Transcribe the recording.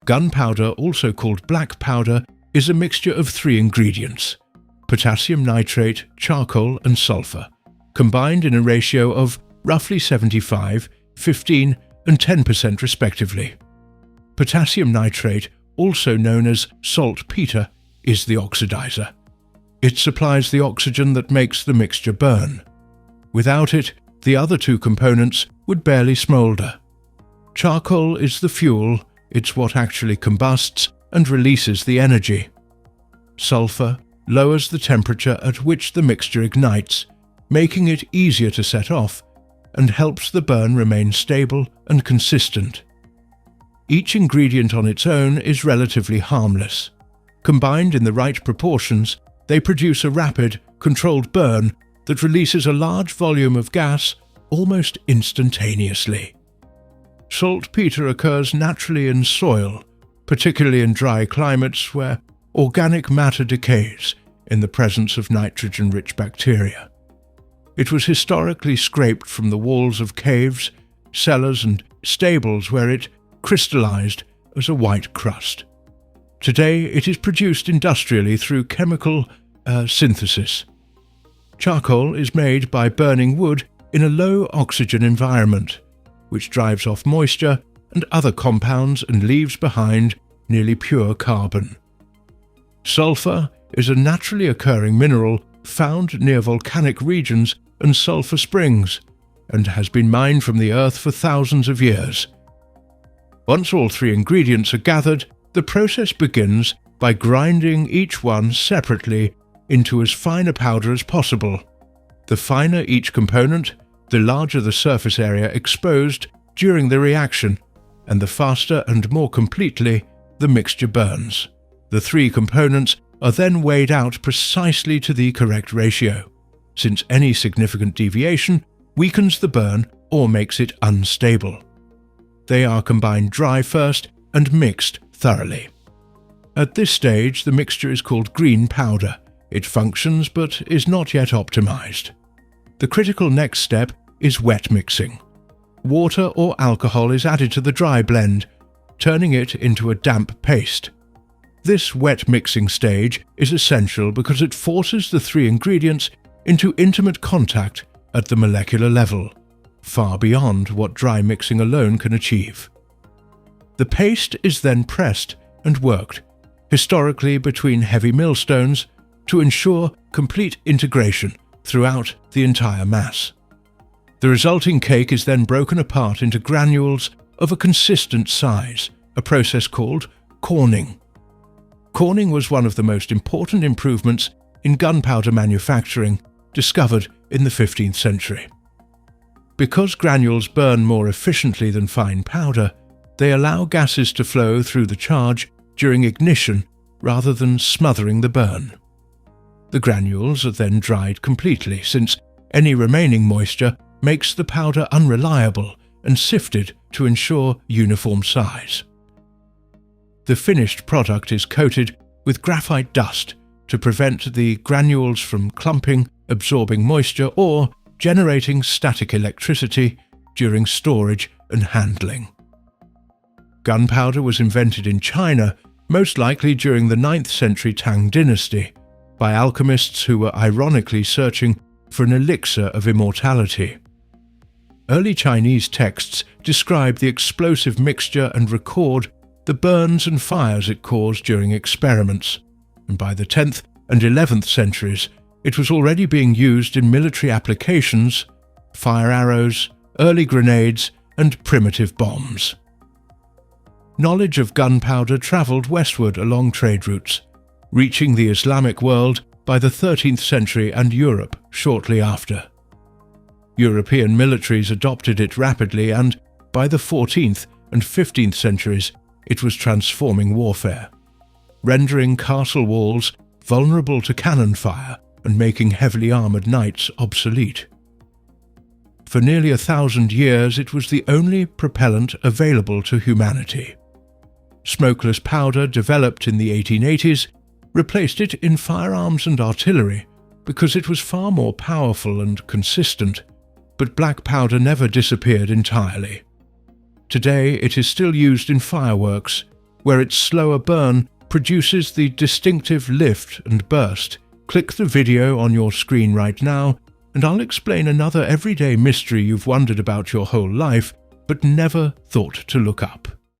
Gunpowder, also called black powder, is a mixture of 3 ingredients: potassium nitrate, charcoal and sulfur, combined in a ratio of roughly 75, 15 and 10% respectively. Potassium nitrate, also known as saltpeter, is the oxidizer. It supplies the oxygen that makes the mixture burn. Without it, the other 2 components would barely smoulder. Charcoal is the fuel, it's what actually combusts and releases the energy. Sulfur lowers the temperature at which the mixture ignites, making it easier to set off, and helps the burn remain stable and consistent. Each ingredient on its own is relatively harmless. Combined in the right proportions, they produce a rapid, controlled burn that releases a large volume of gas almost instantaneously. Saltpeter occurs naturally in soil, particularly in dry climates where organic matter decays in the presence of nitrogen-rich bacteria. It was historically scraped from the walls of caves, cellars and stables where it crystallized as a white crust. Today it is produced industrially through chemical synthesis. Charcoal is made by burning wood in a low oxygen environment, which drives off moisture and other compounds and leaves behind nearly pure carbon. Sulfur is a naturally occurring mineral found near volcanic regions and sulfur springs, and has been mined from the earth for thousands of years. Once all 3 ingredients are gathered, the process begins by grinding each one separately into as fine a powder as possible. The finer each component, the larger the surface area exposed during the reaction, and the faster and more completely the mixture burns. The 3 components are then weighed out precisely to the correct ratio, since any significant deviation weakens the burn or makes it unstable. They are combined dry first and mixed thoroughly. At this stage, the mixture is called green powder. It functions but is not yet optimized. The critical next step is wet mixing. Water or alcohol is added to the dry blend, turning it into a damp paste. This wet mixing stage is essential because it forces the 3 ingredients into intimate contact at the molecular level, far beyond what dry mixing alone can achieve. The paste is then pressed and worked, historically between heavy millstones, to ensure complete integration throughout the entire mass. The resulting cake is then broken apart into granules of a consistent size, a process called corning. Corning was one of the most important improvements in gunpowder manufacturing discovered in the 15th century. Because granules burn more efficiently than fine powder, they allow gases to flow through the charge during ignition rather than smothering the burn. The granules are then dried completely, since any remaining moisture makes the powder unreliable, and sifted to ensure uniform size. The finished product is coated with graphite dust to prevent the granules from clumping, absorbing moisture, or generating static electricity during storage and handling. Gunpowder was invented in China, most likely during the 9th century Tang dynasty, by alchemists who were ironically searching for an elixir of immortality. Early Chinese texts describe the explosive mixture and record the burns and fires it caused during experiments, and by the 10th and 11th centuries it was already being used in military applications, fire arrows, early grenades, and primitive bombs. Knowledge of gunpowder travelled westward along trade routes, reaching the Islamic world by the 13th century and Europe shortly after. European militaries adopted it rapidly, and by the 14th and 15th centuries it was transforming warfare, rendering castle walls vulnerable to cannon fire and making heavily armoured knights obsolete. For nearly 1,000 years it was the only propellant available to humanity. Smokeless powder, developed in the 1880s, replaced it in firearms and artillery because it was far more powerful and consistent, but black powder never disappeared entirely. Today it is still used in fireworks, where its slower burn produces the distinctive lift and burst. Click the video on your screen right now, and I'll explain another everyday mystery you've wondered about your whole life, but never thought to look up.